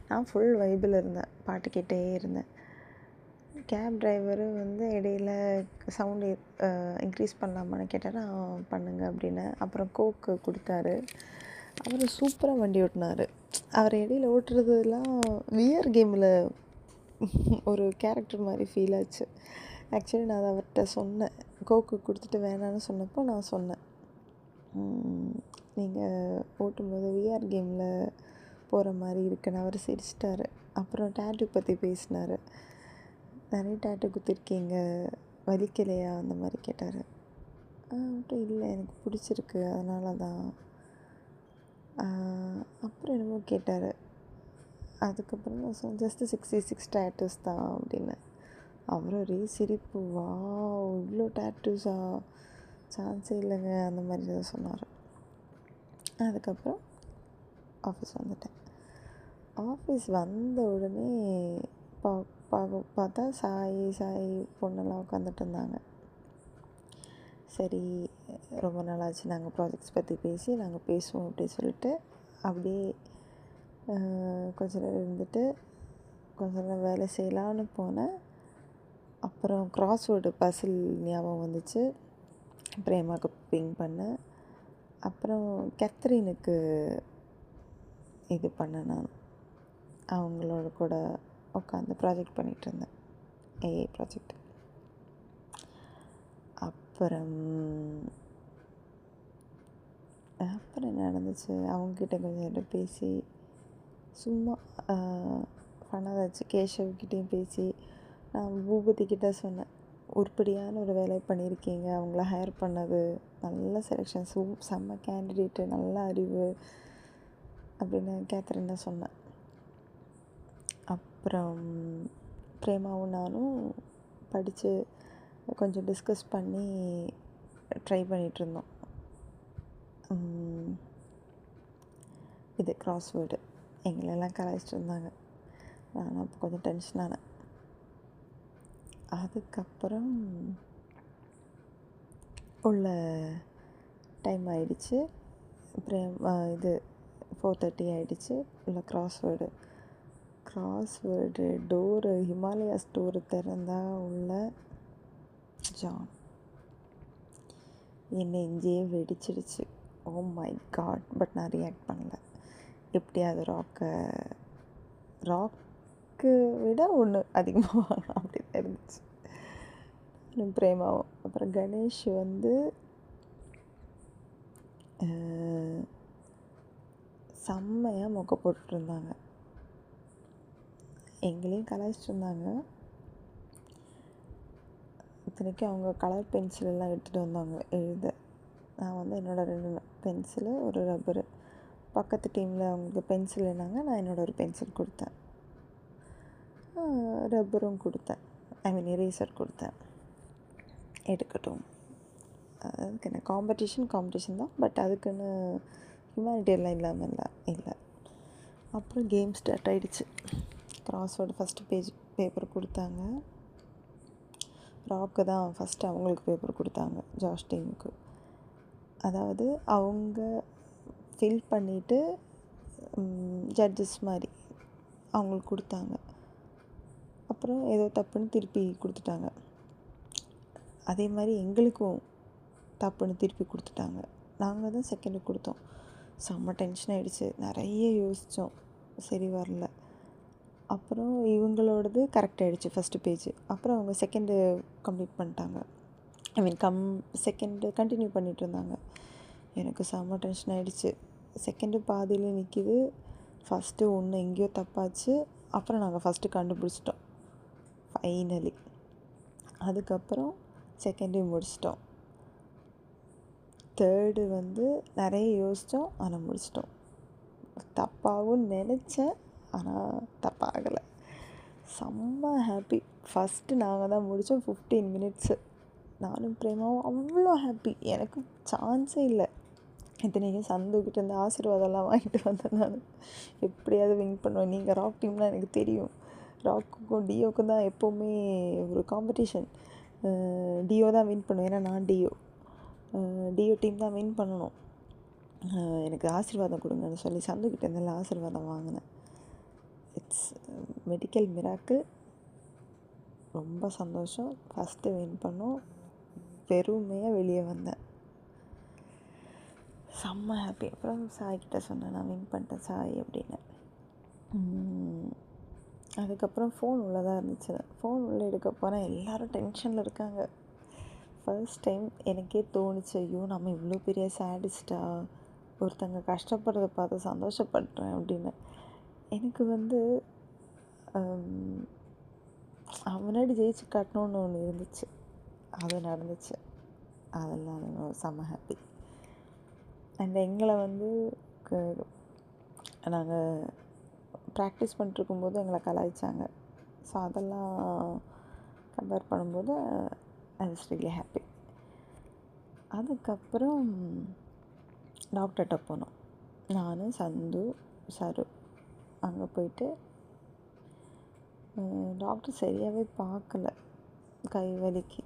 நான் ஃபுல் வைபில் இருந்தேன், பாட்டு கேட்டே இருந்தேன். கேப் டிரைவரு வந்து இடையில சவுண்டு இன்க்ரீஸ் பண்ணலாமான்னு கேட்டார். பண்ணுங்க அப்படின்னு. அப்புறம் கோக்கு கொடுத்தாரு. அவர் சூப்பராக வண்டி ஓட்டினார். அவர் இடையில ஓட்டுறதுலாம் விஆர் கேமில் ஒரு கேரக்டர் மாதிரி ஃபீல் ஆச்சு. ஆக்சுவலி நான் அதை அவர்கிட்ட சொன்னேன். கோக்கு கொடுத்துட்டு வேணான்னு சொன்னப்போ நான் சொன்னேன், நீங்கள் ஓட்டும்போது விஆர் கேமில் போகிற மாதிரி இருக்குன்னு. அவர் சிரிச்சிட்டார். அப்புறம் டேட்டு பற்றி பேசினார். நிறைய டேட்டு குத்திருக்கீங்க, வலிக்கலையா அந்த மாதிரி கேட்டார். மட்டும் இல்லை, எனக்கு பிடிச்சிருக்கு, அதனால தான். அப்புறம் என்னமோ கேட்டார். அதுக்கப்புறம் நான் சொன்னேன், ஜஸ்ட்டு 66 டேட்டூஸ் தான் அப்படின்னு. அவர் ஒரே சிரிப்பு. வா, இவ்வளோ டேட்டூஸா, சான்ஸே இல்லைங்க அந்த மாதிரி தான் சொன்னார். அதுக்கப்புறம் ஆஃபீஸ் வந்துட்டேன். ஆஃபீஸ் வந்த உடனே பார்த்தா சாய் பொண்ணெல்லாம் உட்காந்துட்டு இருந்தாங்க. சரி, ரொம்ப நாளாச்சு நாங்கள் ப்ராஜெக்ட்ஸ் பற்றி பேசி, நாங்கள் பேசுவோம் அப்படின்னு சொல்லிட்டு அப்படியே கொஞ்ச நேரம் இருந்துட்டு கொஞ்ச நேரம் வேலை செய்யலான்னு போனேன். அப்புறம் கிராஸ்வேர்டு பசில் ஞாபகம் வந்துச்சு. பிரேமாவுக்கு பிங் பண்ணேன். அப்புறம் கேத்ரினுக்கு இது பண்ணேன். நான் அவங்களோட கூட உட்காந்து ப்ராஜெக்ட் பண்ணிகிட்டு இருந்தேன், ஏஐ ப்ராஜெக்ட். அப்புறம் என்ன நடந்துச்சு, அவங்கக்கிட்ட கொஞ்சம் நேரம் பேசி சும்மா ஃபன்னாதாச்சு. கேஷவ்கிட்டையும் பேசி நான் பூபதிக்கிட்ட சொன்னேன், உருப்படியான ஒரு வேலை பண்ணியிருக்கீங்க, அவங்கள ஹையர் பண்ணது நல்ல செலெக்ஷன், செம்ம கேண்டிடேட்டு, நல்ல அறிவு அப்படின்னு கேத்ரின் தான் சொன்னேன். அப்புறம் பிரேமாவும் நானும் படித்து கொஞ்சம் டிஸ்கஸ் பண்ணி ட்ரை பண்ணிகிட்ருந்தோம். இது கிராஸ்வேர்டு எங்களெல்லாம் கலாய்ச்சிட்டு இருந்தாங்க. நான் அப்போ கொஞ்சம் டென்ஷனானேன். அதுக்கப்புறம் உள்ள டைம் ஆகிடுச்சு. இது 4:30 ஆகிடுச்சு. உள்ள கிராஸ்வேர்டு டோரு, ஹிமாலயாஸ் டோரு திறந்தா உள்ள ஜான். என் நெஞ்சே வெடிச்சிடுச்சு. Oh my God! பட் நான் ரியாக்ட் பண்ணல. எப்படியாவது ராக்கு விட ஒன்று அதிகமாக வாங்கலாம் அப்படி தான் இருந்துச்சு. பிரேமாவும். அப்புறம் கணேஷ் வந்து செம்மையாக மொக்க போட்டுட்ருந்தாங்க. எங்களையும் கலாய்ச்சிட்டு இருந்தாங்க. இத்தனைக்கும் அவங்க கலர் பென்சில் எல்லாம் எடுத்துகிட்டு வந்தாங்க எழுத. நான் வந்து என்னோடய 2 பென்சிலு, ஒரு ரப்பரு. பக்கத்து டீமில் அவங்களுக்கு பென்சில் வேணாங்க, நான் என்னோடய ஒரு பென்சில் கொடுத்தேன், ரப்பரும் கொடுத்தேன், எரேசர் கொடுத்தேன். எடுக்கட்டும். அதுக்கு என்ன காம்படிஷன் தான், பட் அதுக்குன்னு ஹியூமனிட்டியெல்லாம் இல்லாமல் இல்லை. அப்புறம் கேம் ஸ்டார்ட் ஆகிடுச்சு. கிராஸ்வேர்டு ஃபஸ்ட்டு பேப்பர் கொடுத்தாங்க. ராக்கு தான் ஃபஸ்ட்டு அவங்களுக்கு பேப்பர் கொடுத்தாங்க, ஜாஷ் டீமுக்கு. அதாவது அவங்க ஃபில் பண்ணிவிட்டு ஜட்ஜஸ் மாதிரி அவங்களுக்கு கொடுத்தாங்க. அப்புறம் ஏதோ தப்புன்னு திருப்பி கொடுத்துட்டாங்க. அதே மாதிரி எங்களுக்கும் தப்புன்னு திருப்பி கொடுத்துட்டாங்க. நாங்கள் தான் செகண்டு கொடுத்தோம். செம்ம டென்ஷன் ஆகிடுச்சு. நிறைய யோசித்தோம், சரி வரல. அப்புறம் இவங்களோடது கரெக்ட் ஆகிடுச்சு ஃபஸ்ட்டு பேஜ். அப்புறம் அவங்க செகண்டு கம்ப்ளீட் பண்ணிட்டாங்க. செகண்டு கண்டினியூ பண்ணிகிட்டு இருந்தாங்க. எனக்கு செம்ம டென்ஷன் ஆகிடுச்சு. செகண்டு பாதியில் நிற்கிது. ஃபஸ்ட்டு ஒன்று எங்கேயோ தப்பாச்சு. அப்புறம் நாங்கள் ஃபஸ்ட்டு கண்டுபிடிச்சிட்டோம் ஃபைனலி. அதுக்கப்புறம் செகண்டையும் முடிச்சிட்டோம். தேர்டு வந்து நிறைய யோசித்தோம், ஆனால் முடிச்சிட்டோம். தப்பாகவும் நினச்சேன், ஆனால் தப்பாகலை. செம்ம ஹாப்பி. ஃபஸ்ட்டு நாங்கள் தான் முடித்தோம் 15 மினிட்ஸு. நானும் பிரேமாவும் அவ்வளோ ஹாப்பி. எனக்கு சான்ஸே இல்லை. இத்தனைக்கும் சந்துக்கிட்ட இருந்து ஆசீர்வாதம்லாம் வாங்கிட்டு வந்தேன். நான் எப்படியாவது வின் பண்ணுவேன். நீங்கள் ராக் டீம்லாம் எனக்கு தெரியும். ராக்குக்கும் டியோக்கும் தான் எப்போவுமே ஒரு காம்படிஷன். டியோ தான் வின் பண்ணுவேன், ஏன்னா நான் டியோ டீம் தான் வின் பண்ணணும். எனக்கு ஆசீர்வாதம் கொடுங்கன்னு சொல்லி சந்துக்கிட்ட இருந்தெல்லாம் ஆசீர்வாதம் வாங்கினேன். It's medical miracle. ரொம்ப சந்தோஷம். ஃபஸ்ட்டு வின் பண்ணோம். பெருமையாக வெளியே வந்தேன். செம்ம ஹாப்பி. அப்புறம் சாய்கிட்ட சொன்னேன், நான் வின் பண்ணிட்டேன் சாய் அப்படின்னு. அதுக்கப்புறம் ஃபோன் உள்ளே தான் இருந்துச்சு. ஃபோன் உள்ளே எடுக்க போனால் எல்லோரும் டென்ஷனில் இருக்காங்க. ஃபர்ஸ்ட் டைம் எனக்கே தோணுச்சு, ஐயோ நம்ம இவ்வளோ பெரிய சேடிஸ்டா, ஒருத்தங்க கஷ்டப்படுறத பார்த்து சந்தோஷப்படுறேன் அப்படின்னு. எனக்கு வந்து முன்னாடி ஜெயிச்சு காட்டணுன்னு ஒன்று இருந்துச்சு, அது நடந்துச்சு. அதெல்லாம் செம்ம ஹாப்பி. அண்ட் எங்களை வந்து நாங்கள் ப்ராக்டிஸ் பண்ணிட்டுருக்கும்போது எங்களை கலாய்ச்சாங்க. ஸோ அதெல்லாம் கம்பேர் பண்ணும்போது ஐ வாஸ் ரியலி ஹாப்பி. அதுக்கப்புறம் டாக்டர்கிட்ட போனோம். நான், சந்து, சரு. அங்கே போயிட்டு டாக்டர் சரியாகவே பார்க்கல. கை வலிக்கு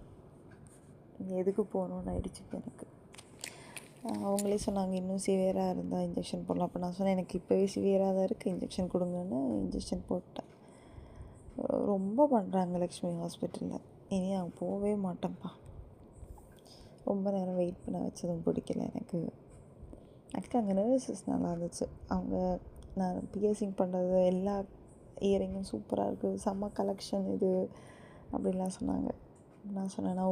எதுக்கு போகணுன்னு ஆயிடுச்சு எனக்கு. அவங்களே சொன்னாங்க, இன்னும் சிவியராக இருந்தால் இன்ஜெக்ஷன் போடலாம். அப்போ நான் சொன்னேன், எனக்கு இப்போவே சிவியராக தான் இருக்குது, இன்ஜெக்ஷன் கொடுங்கன்னு இன்ஜெக்ஷன் போட்டேன். ரொம்ப பண்ணுறாங்க லக்ஷ்மி ஹாஸ்பிட்டலில். இனி அங்கே போகவே மாட்டேன்ப்பா. ரொம்ப நேரம் வெயிட் பண்ண வச்சதும் பிடிக்கல எனக்கு. ஆக்சுவலி அங்கே நர்சஸ் நல்லா இருந்துச்சு. அவங்க நான் பியர்சிங் பண்ணுறது எல்லா இயரிங்கும் சூப்பராக இருக்குது, செம்ம கலெக்ஷன் இது அப்படின்லாம் சொன்னாங்க. நான் சொன்னேன்,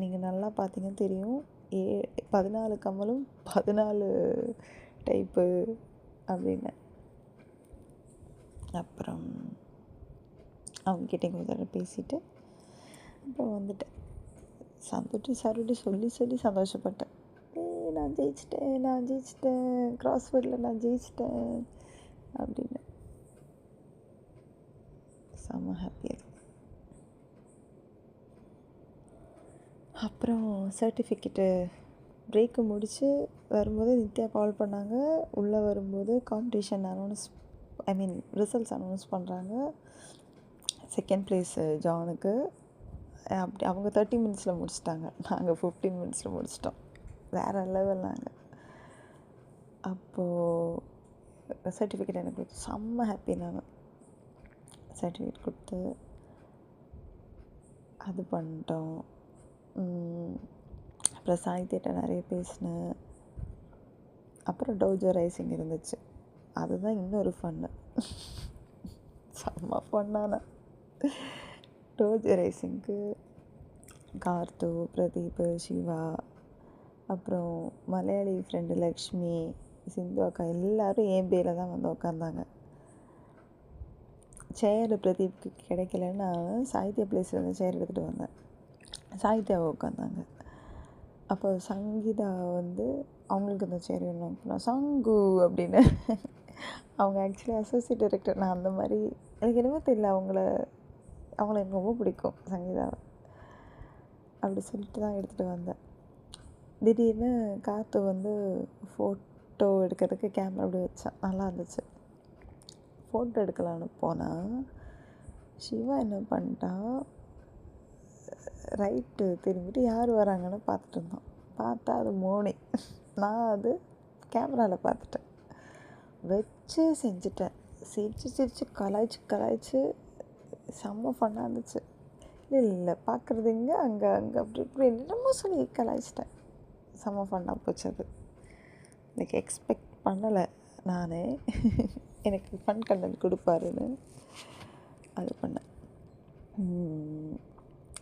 நீங்கள் நல்லா பார்த்தீங்கன்னு தெரியும், 14 கம்மலும் 14 டைப்பு அப்படின்னு. அப்புறம் அவங்ககிட்ட கொஞ்சம் தடவை பேசிவிட்டு அப்புறம் வந்துட்டேன். சருட்டி சொல்லி சந்தோஷப்பட்டேன். நான் ஜெயிச்சிட்டேன், கிராஸ்வேர்டில் நான் ஜெயிச்சிட்டேன் அப்படின்னு. செம்ம ஹாப்பியாக இருக்கு. அப்புறம் சர்டிஃபிகேட்டு பிரேக்கு முடித்து வரும்போது நித்யா கால் பண்ணாங்க. உள்ளே வரும்போது காம்படிஷன் ரிசல்ட்ஸ் அனௌன்ஸ் பண்ணுறாங்க. செகண்ட் ப்ளேஸு ஜானுக்கு. அப்படி அவங்க 30 மினிட்ஸில் முடிச்சிட்டாங்க, நாங்கள் 15 மினிட்ஸில் முடிச்சிட்டோம். வேறு லெவல். நாங்கள் அப்போது சர்டிஃபிகேட் எனக்கு செம்ம ஹாப்பி. நாங்கள் சர்டிஃபிகேட் கொடுத்து அது பண்ணிட்டோம். அப்புறம் சாய்த்திட்ட நிறைய பேசினேன். அப்புறம் டோஜோ ரைசிங் இருந்துச்சு. அதுதான் இன்னொரு ஃபன்னு. செம்ம ஃபன்னான டோஜோ ரைசிங்க்கு கார்த்து, பிரதீப், சிவா, அப்புறம் மலையாளி ஃப்ரெண்டு லக்ஷ்மி, சிந்து அக்கா எல்லோரும் என் பேரில் தான் வந்து உட்காந்தாங்க. சேர் பிரதீப்க்கு கிடைக்கலன்னு நான் சாகித்யா பிளேஸில் வந்து சேர் எடுத்துகிட்டு வந்தேன். சாகித்யாவை உட்காந்தாங்க. அப்போ சங்கீதா வந்து அவங்களுக்கு அந்த சேர் வேணும் அப்படின்னா சங்கு அப்படின்னு. அவங்க ஆக்சுவலி அசோசியேட் டைரக்டர். நான் அந்த மாதிரி எனக்கு என்னமோ தெரியல, அவங்கள எனக்கு ரொம்ப பிடிக்கும் சங்கீதாவை. அப்படி சொல்லிட்டு தான் எடுத்துகிட்டு வந்தேன். திடீர்னு காற்று வந்து ஃபோட்டோ எடுக்கிறதுக்கு கேமரா அப்படி வச்சேன். நல்லா இருந்துச்சு. ஃபோட்டோ எடுக்கலான்னு போனால் சிவா என்ன பண்ணிட்டான், ரைட்டு திரும்பிட்டு யார் வராங்கன்னு பார்த்துட்டு இருந்தோம். பார்த்தா அது மோனி. நான் அது கேமராவில் பார்த்துட்டேன். வச்சு செஞ்சுட்டேன். சிரித்து கலாய்ச்சி செம்ம ஃபன்னாக இருந்துச்சு. இல்லை பார்க்குறது இங்கே அங்கே அப்படி இப்படி என்னமோ சொல்லி கலாய்ச்சிட்டேன். செம்ம ஃபன்னாக போச்சு. அது எனக்கு எக்ஸ்பெக்ட் பண்ணலை நான் எனக்கு ஃபன் கண்டென்ட் கொடுப்பாருன்னு அது பண்ணேன்.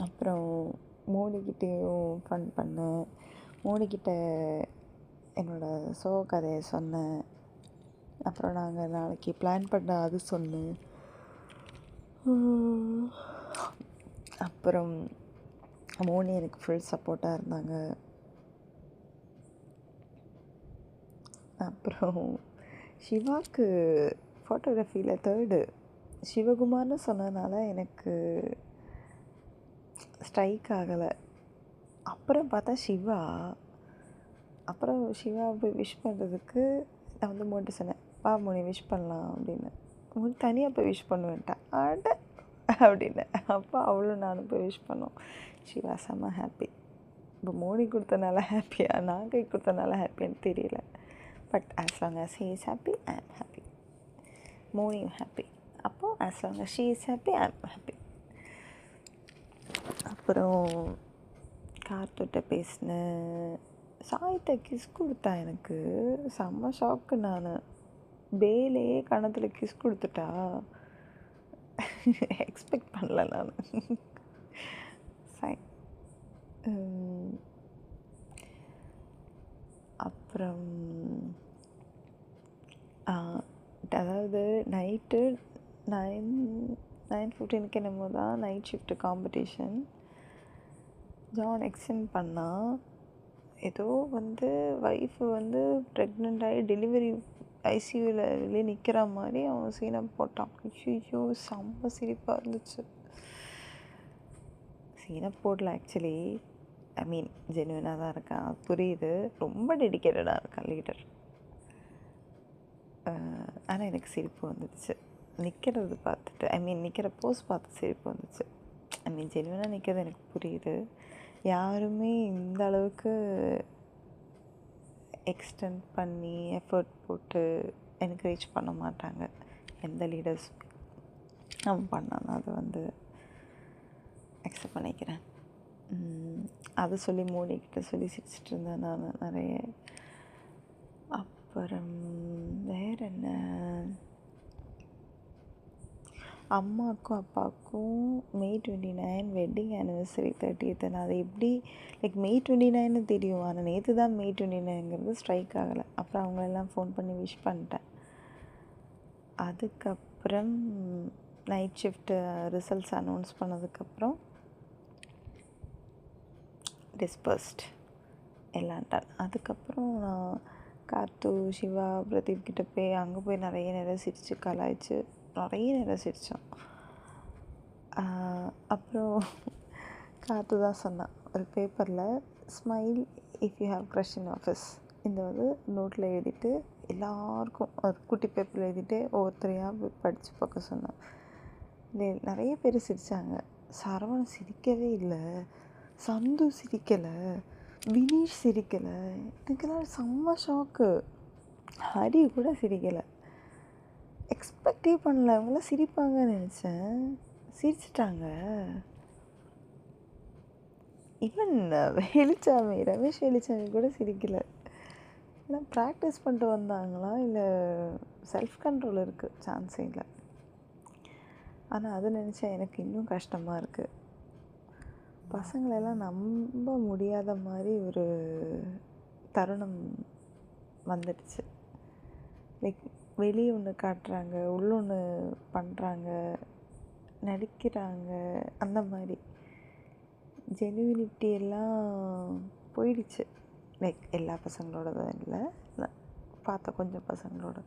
அப்புறம் மோனிக்கிட்டேயும் ஃபன் பண்ணேன். மோனிக்கிட்ட என்னோடய சோக கதையை சொன்னேன். அப்புறம் நாங்கள் நாளைக்கு பிளான் பண்ண அது சொன்னேன். அப்புறம் மோனி எனக்கு ஃபுல் சப்போர்ட்டாக இருந்தாங்க. அப்புறம் சிவாவுக்கு ஃபோட்டோகிராஃபியில் 3rd சிவகுமார்னு சொன்னதுனால எனக்கு ஸ்ட்ரைக் ஆகலை. அப்புறம் பார்த்தா சிவா போய் விஷ் பண்ணுறதுக்கு நான் வந்து மோனிட்ட சொன்னேன், வா மோனி விஷ் பண்ணலாம் அப்படின்னு. மோனி தனியாக போய் விஷ் பண்ணுவேன்ட்டேன். ஆட அப்படின்னு. அப்போ அவளும் நானும் போய் விஷ் பண்ணோம். சிவா செம்ம ஹாப்பி. இப்போ மோனி கொடுத்தனால ஹாப்பியா நான் கை கொடுத்தனால ஹாப்பியான்னு தெரியல. But as long as he is happy, I am happy. மோனியும் ஹாப்பி. அப்போது as long as she is happy, I am happy. அப்புறம் கார்த்திட்ட பேசினேன். சாகித்யா கிஸ் கொடுத்தா. எனக்கு செம்ம ஷாக்கு. நான் பேலையே கணத்தில் கிஸ் கொடுத்துட்டா. எக்ஸ்பெக்ட் பண்ணல நான். ஃபைன். அப்புறம் அதாவது நைட்டு 9:15 என்னமோ தான் night shift competition. John extend பண்ணால் ஏதோ வந்து ஒய்ஃபு வந்து ப்ரெக்னென்ட் ஆகி டெலிவரி ஐசியூவில் வெளியே நிற்கிற மாதிரி அவன் சீனை போட்டான். ஐயோ செம்ம சிரிப்பாக இருந்துச்சு. சீனை போடல ஆக்சுவலி, ஐ மீன் ஜென்யூனாக தான் இருக்கான், புரியுது. ரொம்ப டெடிக்கேட்டடாக இருக்கான் லீடர். ஆனால் எனக்கு சிரிப்பு வந்துடுச்சு நிற்கிறது பார்த்துட்டு. ஐ மீன் நிற்கிற போஸ் பார்த்து சிரிப்பு வந்துச்சு. ஐ மீன் ஜென்யூனாக நிற்கிறது எனக்கு புரியுது. யாருமே இந்த அளவுக்கு எக்ஸ்டெண்ட் பண்ணி எஃபர்ட் போட்டு என்கரேஜ் பண்ண மாட்டாங்க. எந்த லீடர்ஸ் அவன் பண்ணானோ அதை வந்து அக்செப்ட் பண்ணிக்கிறேன். அதை சொல்லி மோனிக்கிட்ட சொல்லி சிரிச்சிட்டு இருந்தேன் நான் நிறைய. அப்புறம் வேறு என்ன, அம்மாவுக்கும் அப்பாவுக்கும் May 29 வெட்டிங் ஆனிவர்சரி 30th. நான் அதை எப்படி May 29 தெரியும், ஆனால் நேற்று தான் May 29ங்கிறது ஸ்ட்ரைக் ஆகலை. அப்புறம் அவங்களெல்லாம் ஃபோன் பண்ணி விஷ் பண்ணிட்டேன். அதுக்கப்புறம் நைட் ஷிஃப்ட்டு ரிசல்ட்ஸ் அனௌன்ஸ் பண்ணதுக்கப்புறம் டிஸ்பர்ஸ்ட் எல்லாம் டன். அதுக்கப்புறம் நான் கார்த்து, சிவா, பிரதீப் கிட்ட போய் அங்கே போய் நிறைய நேரம் சிரித்து கலாய்ச்சி நிறைய நேரம் சிரித்தோம். அப்புறம் காற்று தான் சொன்னான், ஒரு பேப்பரில் smile if you have crush in office இந்த வந்து நோட்டில் எழுதிட்டு எல்லாருக்கும் ஒரு குட்டி பேப்பரில் எழுதிட்டு ஒவ்வொருத்தரையாக போய் படித்து பார்க்க சொன்னான். நிறைய பேர் சிரித்தாங்க. சரவணன் சிரிக்கவே இல்லை, சந்து சிரிக்கலை, வினீஷ் சிரிக்கலை. எனக்குலாம் செம்ம ஷாக்கு. ஹரி கூட சிரிக்கலை. எக்ஸ்பெக்டே பண்ணல, அவங்களாம் சிரிப்பாங்கன்னு நினச்சேன், சிரிச்சிட்டாங்க. ஈவன் ரமேஷ் வெளிச்சாமி கூட சிரிக்கலை. இல்லை ப்ராக்டிஸ் பண்ணிட்டு வந்தாங்களா இல்லை செல்ஃப் கண்ட்ரோல் இருக்குது, சான்ஸே இல்லை. ஆனால் அதை நினச்சா எனக்கு இன்னும் கஷ்டமாக இருக்குது. பசங்களெல்லாம் நம்ப முடியாத மாதிரி ஒரு தருணம் வந்துடுச்சு. லைக் வெளியே ஒன்று காட்டுறாங்க, உள்ளொன்று பண்ணுறாங்க, நடிக்கிறாங்க, அந்த மாதிரி ஜெனுவினிட்டி எல்லாம் போயிடுச்சு. லைக் எல்லா பசங்களோடதும் இல்லை, பார்த்த கொஞ்சம் பசங்களோட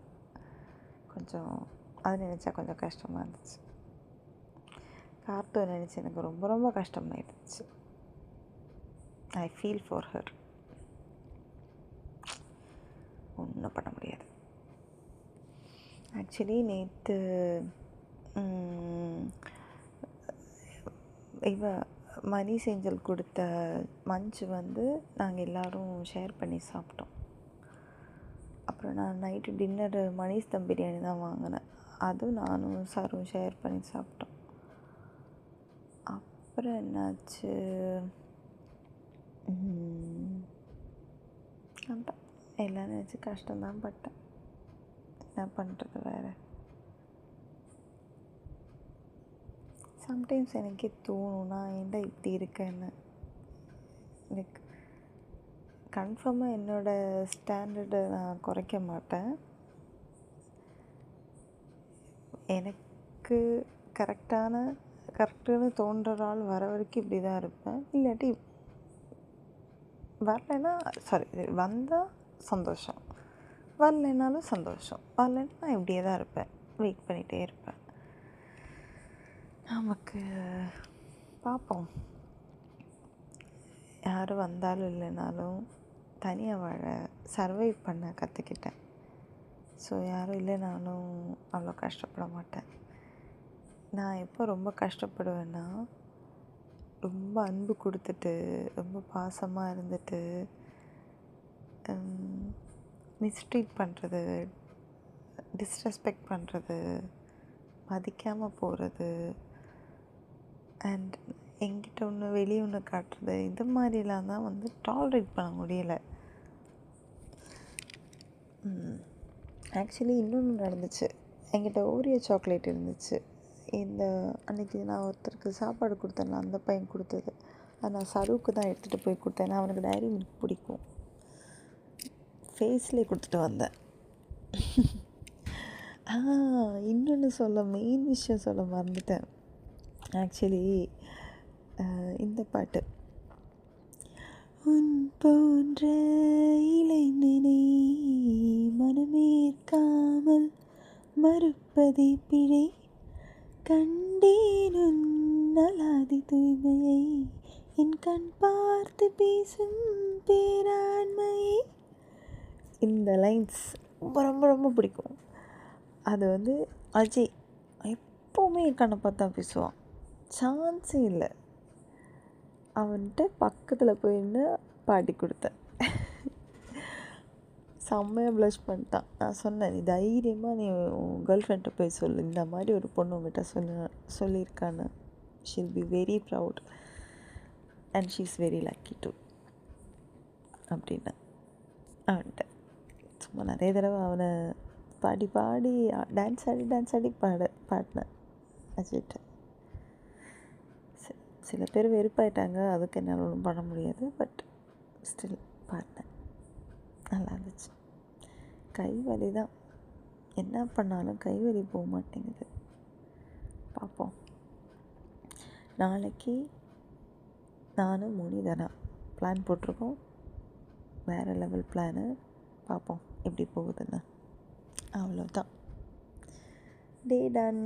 கொஞ்சம் அதை நினச்சா கொஞ்சம் கஷ்டமாக இருந்துச்சு. கார்ட்டூன் நினச்சி எனக்கு ரொம்ப ரொம்ப கஷ்டமாயிடுச்சு. I feel for her. ஒன்றும் பண்ண முடியாது. ஆக்சுவலி நேற்று மணி செஞ்சல் கொடுத்த மஞ்சு நாங்கள் எல்லோரும் ஷேர் பண்ணி சாப்பிட்டோம். அப்புறம் நான் நைட்டு டின்னரு மணிஷ் தம் பிரியாணி தான் வாங்கினேன். அதுவும் நானும் சாரும் ஷேர் பண்ணி சாப்பிட்டோம். அப்புறம் என்னாச்சு, அதான் எல்லாம் நினச்சி கஷ்டம்தான் பட்டேன். என்ன பண்ணுறது வேறு. சம்டைம்ஸ் எனக்கே தோணும், நான் ஏன்டா இப்படி இருக்கேன்னு. லைக் கன்ஃபார்மாக என்னோடய ஸ்டாண்டர்டை நான் குறைக்க மாட்டேன். எனக்கு கரெக்டுன்னு தோன்ற ஆள் வர வரைக்கும் இப்படி தான் இருப்பேன். இல்லாட்டி வரலைன்னா வந்தால் சந்தோஷம், வரலைன்னாலும் சந்தோஷம். வரலைன்னா நான் இப்படியே தான் இருப்பேன், வெயிட் பண்ணிகிட்டே இருப்பேன். நமக்கு பார்ப்போம். யாரும் வந்தாலும் இல்லைனாலும் தனியாக வாழ சர்வைவ் பண்ண கற்றுக்கிட்டேன். ஸோ யாரும் இல்லைனாலும் அவ்வளோ கஷ்டப்பட மாட்டேன். நான் எப்போ ரொம்ப கஷ்டப்படுவேன்னா, ரொம்ப அன்பு கொடுத்துட்டு ரொம்ப பாசமாக இருந்துட்டு மிஸ்ட்ரீட் பண்ணுறது, டிஸ்ரெஸ்பெக்ட் பண்ணுறது, மதிக்காமல் போகிறது, அண்ட் என்கிட்ட ஒன்று வெளியே ஒன்று காட்டுறது, இது மாதிரிலாம் தான் டாலரேட் பண்ண முடியலை. ஆக்சுவலி இன்னொன்று நடந்துச்சு. என்கிட்ட ஓரியோ சாக்லேட் இருந்துச்சு. அன்றைக்கி நான் ஒருத்தருக்கு சாப்பாடு கொடுத்தேன்ல, அந்த பையன் கொடுத்தது. அது நான் சருவுக்கு தான் எடுத்துகிட்டு போய் கொடுத்தேன். ஏன்னா அவனுக்கு டைரி மில்க் பிடிக்கும். ஃபேஸ்லேயே கொடுத்துட்டு வந்தேன். இன்னொன்று மெயின் விஷயம் சொல்ல மறந்துட்டேன். ஆக்சுவலி இந்த பாட்டு, உன் போன்ற இளைஞனை மனமேற்காமல் மறுப்பதை பிழை, கண்டேன் உன் அலாதி தூய்மையை, என் கண் பார்த்து பேசும் பேராண்மையை. இந்த லைன்ஸ் ரொம்ப ரொம்ப ரொம்ப பிடிக்கும். அது அஜய் எப்போவுமே என் கண்ணை பார்த்து தான் பேசுவான். சான்ஸே இல்லை. அவன்கிட்ட பக்கத்தில் போயின்னு பாடி கொடுத்தேன். செம்மையாக ப்ளஷ் பண்ணிட்டான். நான் சொன்னேன், நீ தைரியமாக நீ உன் கேர்ள் ஃப்ரெண்ட்டை போய் சொல்லு, இந்த மாதிரி ஒரு பொண்ணு உங்கள்கிட்ட சொல்லியிருக்கான்னு. She'll be very proud and she is very lucky to அப்படின்னு அவன்கிட்ட சும்மா நிறைய தடவை அவனை பாடி டான்ஸ் ஆடி பாடினேன் அஜய்கிட்ட. சில பேர் வெறுப்பாயிட்டாங்க, அதுக்கு என்னால் ஒன்றும் பண்ண முடியாது. பட் ஸ்டில் பாடினேன், நல்லா இருந்துச்சு. கைவலி தான், என்ன பண்ணாலும் கைவலி போக மாட்டேங்குது. பார்ப்போம். நாளைக்கு நானும் முனிதனா பிளான் போட்டிருக்கோம். வேறு லெவல் பிளானு. பார்ப்போம் எப்படி போகுதுன்னு. அவ்வளோதான். டே டன்.